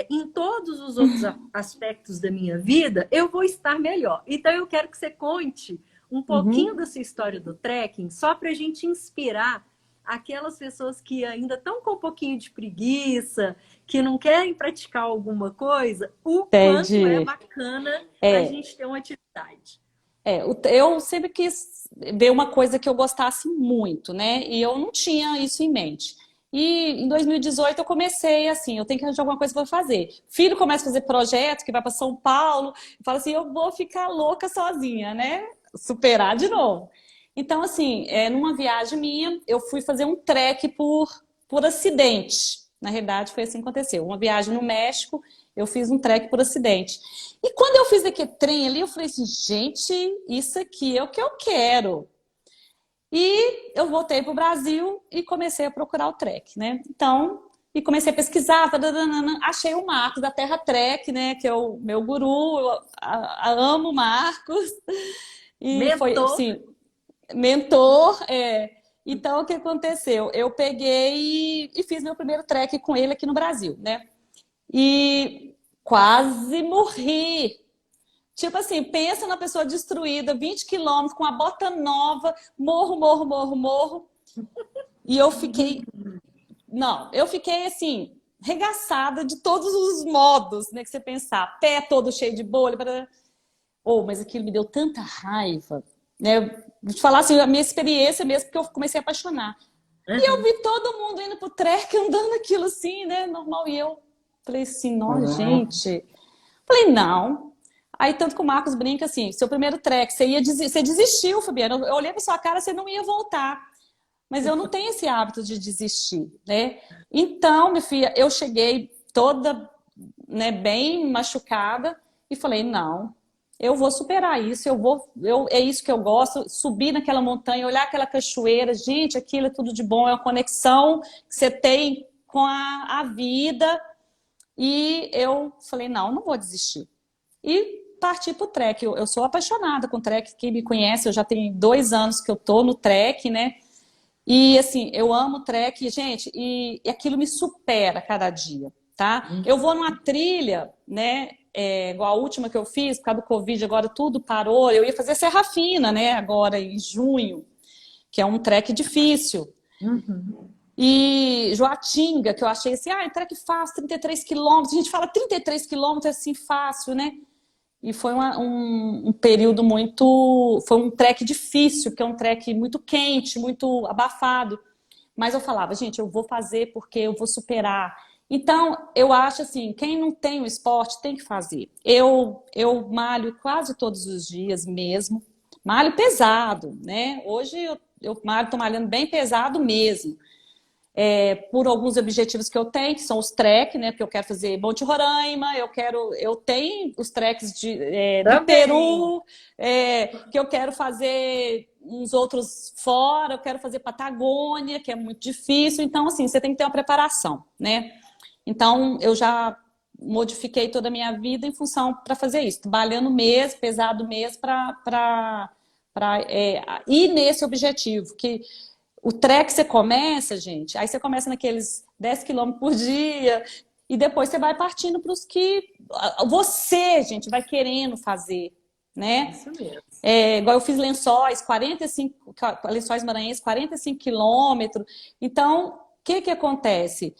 Em todos os outros aspectos da minha vida, eu vou estar melhor. Então, eu quero que você conte um pouquinho uhum. dessa história do trekking, só para a gente inspirar aquelas pessoas que ainda estão com um pouquinho de preguiça, que não querem praticar alguma coisa, o quanto é Entendi. bacana a É, gente ter uma atividade. eu sempre quis ver uma coisa que eu gostasse muito, né? E eu não tinha isso em mente. E em 2018 eu comecei assim, eu tenho que arranjar alguma coisa para fazer. Filho começa a fazer projeto que vai para São Paulo, e fala assim, eu vou ficar louca sozinha, né? Superar de novo. Então assim, numa viagem minha, eu fui fazer um trek por acidente. Na realidade foi assim que aconteceu. Uma viagem no México, eu fiz um trek por acidente. E quando eu fiz aquele trem ali, eu falei assim, gente, isso aqui é o que eu quero. E eu voltei para o Brasil e comecei a procurar o trek, né? Então, e comecei a pesquisar, tadanana, achei o Marcos da Terra Trek, né? Que é o meu guru, eu amo o Marcos. E foi, Mentor. assim, mentor. Então, o que aconteceu? Eu peguei e fiz meu primeiro trek com ele aqui no Brasil, né? E quase morri. Tipo assim, pensa na pessoa destruída, 20 quilômetros, com a bota nova, morro, morro, morro, morro. E eu fiquei. Não, eu fiquei assim, regaçada de todos os modos, né? Que você pensar, pé todo cheio de bolha. Oh, mas aquilo me deu tanta raiva, né? Vou te falar assim, a minha experiência mesmo, porque eu comecei a apaixonar. E eu Uhum. vi todo mundo indo pro trek, andando aquilo assim, né? Normal. E eu falei assim, nossa, gente. Falei, não. Aí, tanto que o Marcos brinca assim: seu primeiro trek, você desistiu, Fabiana. Eu olhei pra sua cara, você não ia voltar. Mas eu não tenho esse hábito de desistir, né? Então, minha filha, eu cheguei toda, né, bem machucada e falei, não, eu vou superar isso, é isso que eu gosto, subir naquela montanha, olhar aquela cachoeira, gente, aquilo é tudo de bom, é uma conexão que você tem com a vida. E eu falei, não, não vou desistir. E parti pro trek. Eu sou apaixonada com trek. Quem me conhece, eu já tenho 2 anos que eu tô no trek, né? E assim, eu amo trek, gente, e aquilo me supera cada dia, tá? Eu vou numa trilha, né? Igual a última que eu fiz, por causa do Covid, agora tudo parou. Eu ia fazer Serra Fina, né? Agora em junho, que é um trek difícil. Uhum. E Joatinga, que eu achei assim, é trek fácil, 33 quilômetros. A gente fala 33 quilômetros é assim fácil, né? E foi um período muito. Foi um trek difícil, porque é um trek muito quente, muito abafado. Mas eu falava, gente, eu vou fazer porque eu vou superar. Então, eu acho assim, quem não tem o esporte tem que fazer. Eu malho quase todos os dias mesmo. Malho pesado, né? Hoje eu malho, tô malhando bem pesado mesmo, por alguns objetivos que eu tenho, que são os trek, né? Porque eu quero fazer Monte Roraima, eu tenho os treks do Também. Peru, que eu quero fazer uns outros fora, eu quero fazer Patagônia, que é muito difícil. Então, assim, você tem que ter uma preparação, né? Então, eu já modifiquei toda a minha vida em função para fazer isso, trabalhando mesmo, pesado mesmo, para ir nesse objetivo, que o trek você começa, gente, aí você começa naqueles 10 quilômetros por dia, e depois você vai partindo para os que você, gente, vai querendo fazer, né? Isso mesmo. Igual eu fiz Lençóis, 45, Lençóis Maranhenses, 45 quilômetros. Então, o que que acontece?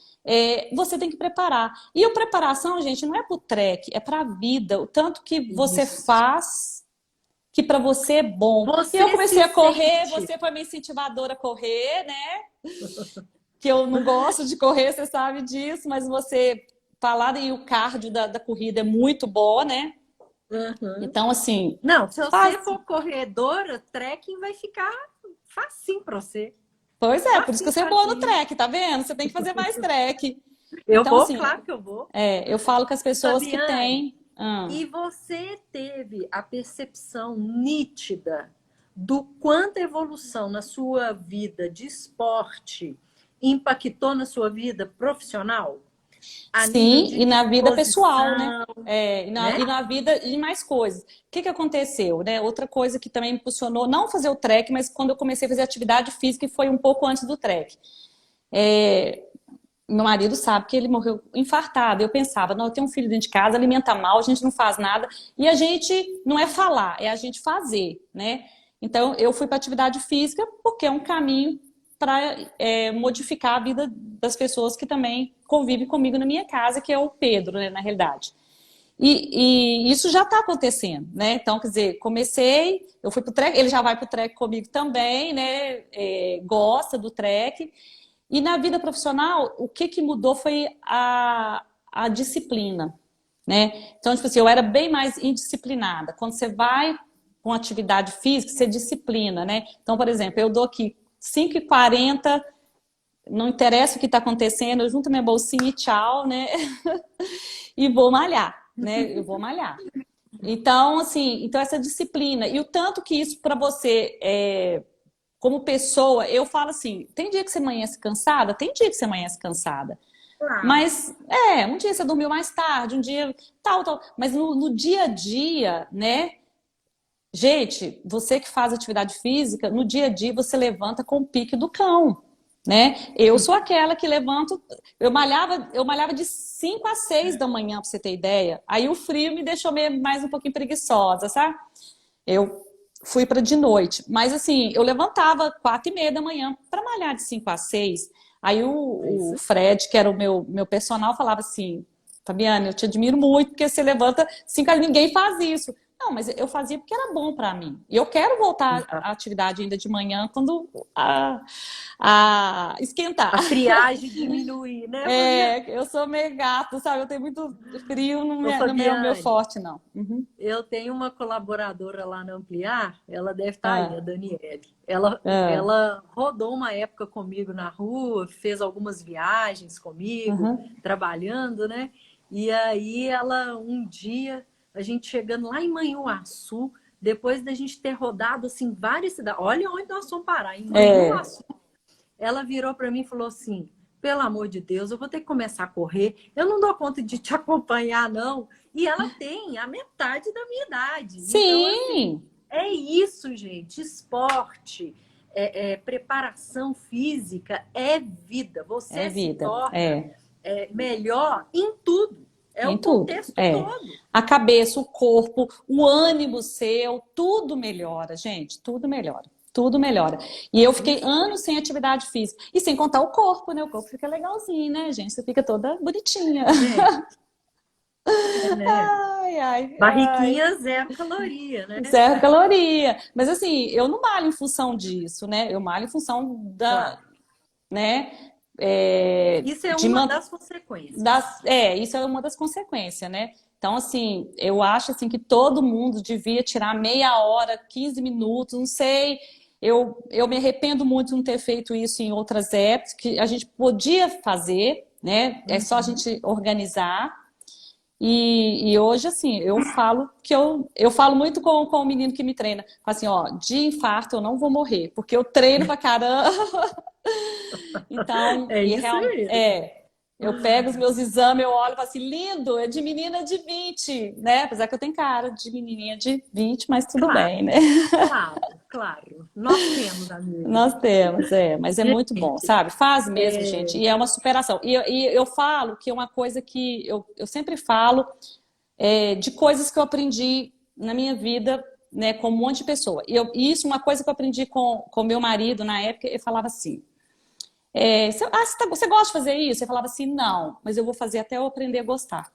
Você tem que preparar. E a preparação, gente, não é para o trek, é para a vida. O tanto que você Isso. faz que para você é bom. E eu Você comecei se a correr, sente. você foi minha incentivadora a correr, né? Que eu não gosto de correr, você sabe disso, mas você falar e o cardio da corrida é muito bom, né? Uhum. Então, assim, Não, se faz. você for corredora, trekking vai ficar facinho para você. Pois é, por isso que Facinho, você é boa no facinho. trek, tá vendo? Você tem que fazer mais trek. Eu Então, vou, assim, claro que eu vou. eu falo com as pessoas que Fabiane, têm. e você teve a percepção nítida do quanto a evolução na sua vida de esporte impactou na sua vida profissional? A nível Sim, de e na vida pessoal, né? disposição, E né? na vida de mais coisas. O que que aconteceu, né? Outra coisa que também me impulsionou, não fazer o trek, mas quando eu comecei a fazer atividade física, e foi um pouco antes do trek. Meu marido sabe que ele morreu infartado. Eu pensava, não, eu tenho um filho dentro de casa, alimenta mal, a gente não faz nada. E a gente não é falar, é a gente fazer, né? Então, eu fui para atividade física porque é um caminho para modificar a vida das pessoas que também convivem comigo na minha casa, que é o Pedro, né, na realidade. E isso já está acontecendo, né? Então, quer dizer, comecei, eu fui pro trek, ele já vai pro trek comigo também, né? Gosta do trek. E na vida profissional, o que que mudou foi a disciplina, né? Então, tipo assim, eu era bem mais indisciplinada. Quando você vai com atividade física, você disciplina, né? Então, por exemplo, eu dou aqui 5h40, não interessa o que está acontecendo, eu junto minha bolsinha e tchau, né? E vou malhar, né? Eu vou malhar. Então, assim, então essa disciplina. E o tanto que isso para você como pessoa, eu falo assim, tem dia que você amanhece cansada? Tem dia que você amanhece cansada. Claro. Mas, um dia você dormiu mais tarde, um dia tal. Mas no dia a dia, né? Gente, você que faz atividade física, no dia a dia você levanta com o pique do cão, né? Eu sou aquela que levanto, eu malhava de 5 a 6 da manhã, pra você ter ideia. Aí o frio me deixou mais um pouquinho preguiçosa, sabe? Eu fui para de noite. Mas assim, eu levantava 4:30 da manhã para malhar de 5 a 6. Aí É o isso. Fred, que era o meu personal, falava assim: Fabiana, eu te admiro muito, porque você levanta 5 a ninguém faz isso. Não, mas eu fazia porque era bom para mim. E eu quero voltar à atividade ainda de manhã quando a esquentar. A friagem diminuir, né, Fabiana? Eu sou meio gato, sabe? Eu tenho muito frio, Ô, não é o meu Fabiane, forte, não. Uhum. eu tenho uma colaboradora lá na Ampliar, ela deve estar aí, a Ah, Daniele. Ela, ah, ela rodou uma época comigo na rua, fez algumas viagens comigo, uhum. trabalhando, né? E aí ela, um dia, a gente chegando lá em Manhuaçu, depois da gente ter rodado assim várias cidades, olha onde nós fomos parar, em É. Manhuaçu. Ela virou para mim e falou assim: pelo amor de Deus, eu vou ter que começar a correr. Eu não dou conta de te acompanhar, não. E ela tem a metade da minha idade. Então, assim, Sim, é isso, gente. Esporte, preparação física é vida. é Você se vida, torna melhor em tudo. É em o tudo, contexto todo. A cabeça, o corpo, o ânimo seu, tudo melhora, gente, tudo melhora. Tudo melhora. E eu fiquei Isso anos sem atividade física. E sem contar o corpo, né? O corpo fica legalzinho, né, gente? Você fica toda bonitinha. é, né? Ai, ai, ai. Barriguinha zero caloria, né? Zero caloria. Mas assim, eu não malho em função disso, né? Eu malho em função Claro. né? Isso é De uma man- das consequências. isso é uma das consequências, né? Então, assim, eu acho assim que todo mundo devia tirar meia hora, 15 minutos, não sei. Eu me arrependo muito de não ter feito isso em outras épocas, que a gente podia fazer, né? É só a Uhum. gente organizar. E hoje, assim, eu falo que eu falo muito com o menino que me treina. Falo assim, ó, de infarto eu não vou morrer, porque eu treino pra caramba. Então, É isso mesmo. eu pego os meus exames, eu olho e falo assim, lindo, é de menina de 20, né? Apesar que eu tenho cara de menininha de 20, mas tudo Claro, bem, né? claro, claro. Nós temos, amiga. Nós temos, mas é muito bom, Gente, sabe? Faz mesmo, gente, é, e é uma superação. E eu falo que é uma coisa que eu sempre falo de coisas que eu aprendi na minha vida, né, com um monte de pessoa. E isso, uma coisa que eu aprendi com meu marido na época, ele falava assim: você gosta de fazer isso? Eu falava assim: não, mas eu vou fazer até eu aprender a gostar.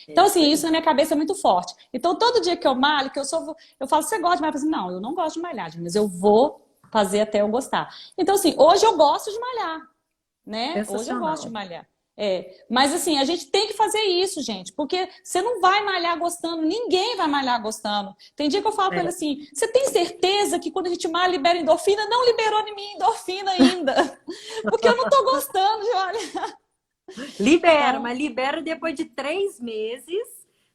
é Então, isso assim, isso aí. na minha cabeça é muito forte. Então, todo dia que eu malho, eu falo, você gosta de malhar? Eu falo assim, não, eu não gosto de malhar, mas eu vou fazer até eu gostar. Então, assim, hoje eu gosto de malhar, né? Hoje eu gosto de Sensacional. malhar. Mas assim, a gente tem que fazer isso, gente, porque você não vai malhar gostando, ninguém vai malhar gostando. Tem dia que eu falo com ele É. assim: você tem certeza que quando a gente malha libera endorfina? Não liberou em mim endorfina ainda, porque eu não tô gostando de malhar. Libera, Então, mas libera depois de 3 meses,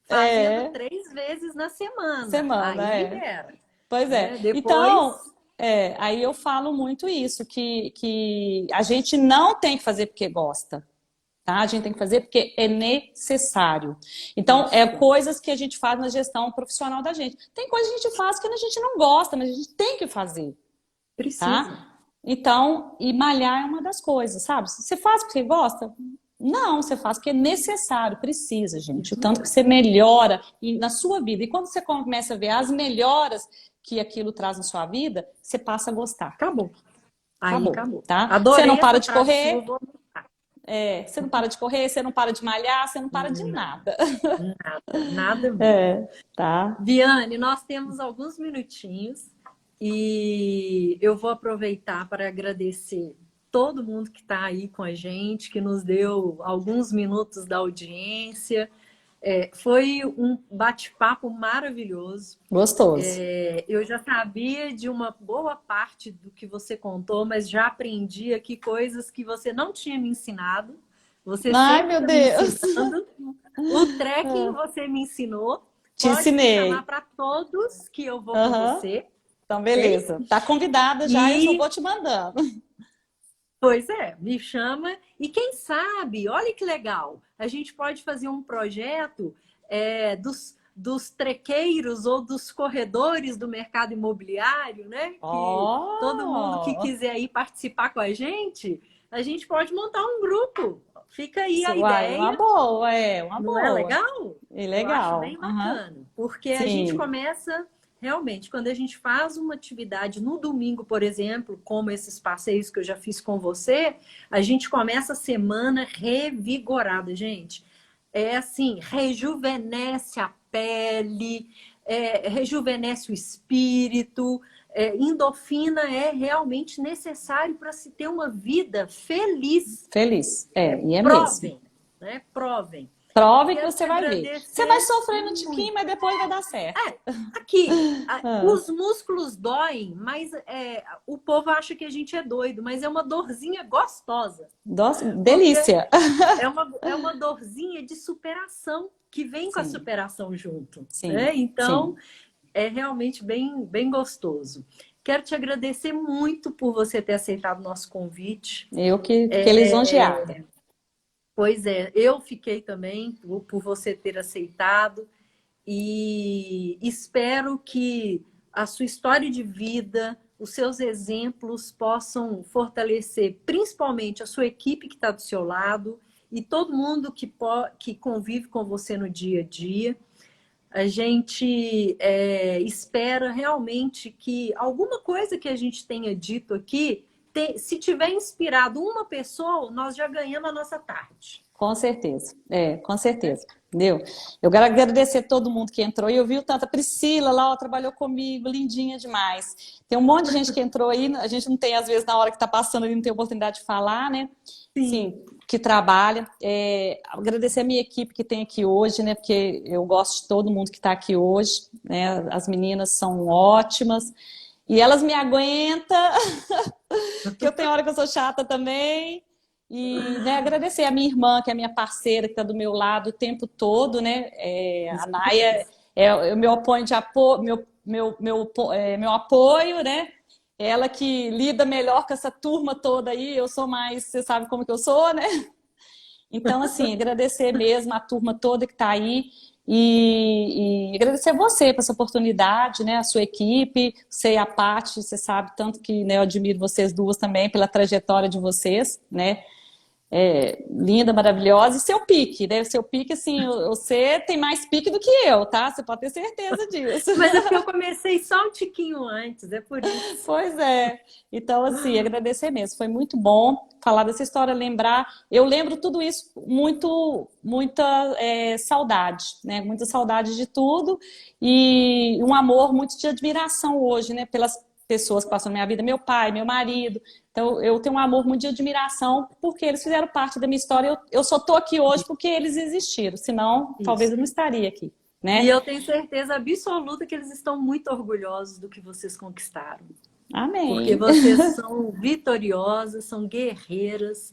fazendo é, 3 vezes na semana. semana, Aí libera, Pois né? é. Depois, Então, aí eu falo muito isso, que a gente não tem que fazer porque gosta, tá? A gente tem que fazer porque é necessário. Então, isso, coisas que a gente faz na gestão profissional da gente. Tem coisas que a gente faz que a gente não gosta, mas a gente tem que fazer, precisa. tá? Então, e malhar é uma das coisas, sabe? Você faz porque gosta? Não, você faz porque é necessário, precisa, gente. O Isso tanto que mesmo. você melhora na sua vida. E quando você começa a ver as melhoras que aquilo traz na sua vida, você passa a gostar. Acabou. Aí Acabou, acabou. tá? Você não Adorei para essa de frase sua, correr, vou anotar. você não para de correr, você não para de malhar, você não para de Não, nada. nada, nada mesmo. Tá? Viane, nós temos alguns minutinhos e eu vou aproveitar para agradecer todo mundo que está aí com a gente, que nos deu alguns minutos da audiência. Foi um bate-papo maravilhoso. Gostoso. Eu já sabia de uma boa parte do que você contou, mas já aprendi aqui coisas que você não tinha me ensinado. Você Ai, sempre meu está me Deus. ensinando. O trekking você me ensinou. Te Pode me chamar ensinei. para todos que eu vou com Aham. você. Então, ok? beleza. Tá convidada já, eu só E vou te mandando. pois é, me chama e quem sabe, olha que legal, a gente pode fazer um projeto dos trequeiros ou dos corredores do mercado imobiliário, né? Que todo mundo que Oh! quiser ir participar com a gente pode montar um grupo. Fica aí a Uai, uma ideia, boa, é, uma não é boa. legal? É Eu acho legal. bem Aham. bacana, porque a gente Sim, começa realmente, quando a gente faz uma atividade no domingo, por exemplo, como esses passeios que eu já fiz com você, a gente começa a semana revigorada, gente. É assim, rejuvenesce a pele, rejuvenesce o espírito. Endorfina é realmente necessário para se ter uma vida feliz. feliz. É, e é mesmo. Provem, né? Provem. Prove que Quero te você vai ver. Você vai agradecer sofrer no tiquinho, muito. mas depois vai dar certo. Aqui, Ah, os músculos doem, mas o povo acha que a gente é doido, mas é uma dorzinha gostosa, nossa, porque delícia. é uma dorzinha de superação que vem com a Sim, superação junto, sim, né? Então, sim. é realmente bem gostoso. Quero te agradecer muito por você ter aceitado o nosso convite. Eu que fiquei lisonjeada. Pois é, eu fiquei também por você ter aceitado. E espero que a sua história de vida, os seus exemplos possam fortalecer principalmente a sua equipe que está do seu lado e todo mundo que convive com você no dia a dia. A gente espera realmente que alguma coisa que a gente tenha dito aqui, se tiver inspirado uma pessoa, nós já ganhamos a nossa tarde. Com certeza, com certeza. Entendeu? Eu quero agradecer todo mundo que entrou. E eu vi tanta Priscila lá, ó, trabalhou comigo, lindinha demais. Tem um monte de gente que entrou aí, a gente não tem, às vezes, na hora que está passando, não tem oportunidade de falar, né? Sim, Sim, que trabalha. Agradecer a minha equipe que tem aqui hoje, né? Porque eu gosto de todo mundo que está aqui hoje, né? As meninas são ótimas. E elas me aguentam, que eu tenho hora que eu sou chata também. E né, agradecer a minha irmã, que é a minha parceira, que está do meu lado o tempo todo, né? A Naya é o meu apoio de apoio, meu apoio, né? Ela que lida melhor com essa turma toda aí, eu sou mais, você sabe como que eu sou, né? Então, assim, agradecer mesmo a turma toda que está aí e agradecer a você por essa oportunidade, né? A sua equipe, você e a Paty, você sabe tanto que né, eu admiro vocês duas também pela trajetória de vocês, né? Linda, maravilhosa, e seu pique, né? O seu pique, assim, você tem mais pique do que eu, tá? Você pode ter certeza disso. mas é porque eu comecei só um tiquinho antes, é por isso. Pois é. Então, assim, agradecer mesmo. Foi muito bom falar dessa história, lembrar. Eu lembro tudo isso muita saudade, né? Muita saudade de tudo e um amor muito de admiração hoje, né? Pelas pessoas que passam na minha vida, meu pai, meu marido. Então, eu tenho um amor muito de admiração porque eles fizeram parte da minha história. Eu só tô aqui hoje porque eles existiram, senão talvez Isso. eu não estaria aqui, E né? eu tenho certeza absoluta que eles estão muito orgulhosos do que vocês conquistaram. Porque Amém. vocês são vitoriosas, são guerreiras,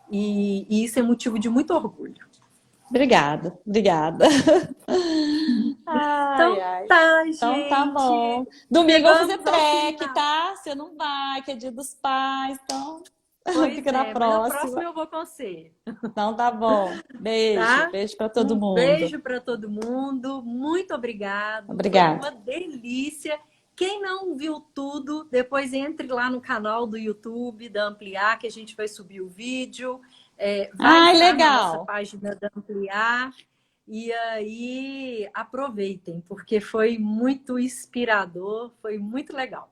e isso é motivo de muito orgulho. Obrigada, obrigada. Ai, Então ai. tá, Então tá gente. bom. Domingo eu vou fazer Chegamos ao trek, final. tá? Você não vai, que é dia dos pais, então Pois fica na é, mas na próxima próxima. eu vou com você, Então tá bom. Beijo, tá? beijo pra todo Um mundo. beijo para todo mundo. Muito obrigado. Foi Obrigada. uma delícia. Quem não viu tudo, depois entre lá no canal do YouTube da Ampliar, que a gente vai subir o vídeo. Vai Ai, estar na nossa legal. página da Ampliar. E aí aproveitem, porque foi muito inspirador, foi muito legal.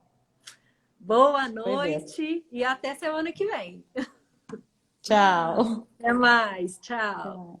Boa Foi mesmo. noite e até semana que vem. Tchau. Até mais. Tchau. Tchau.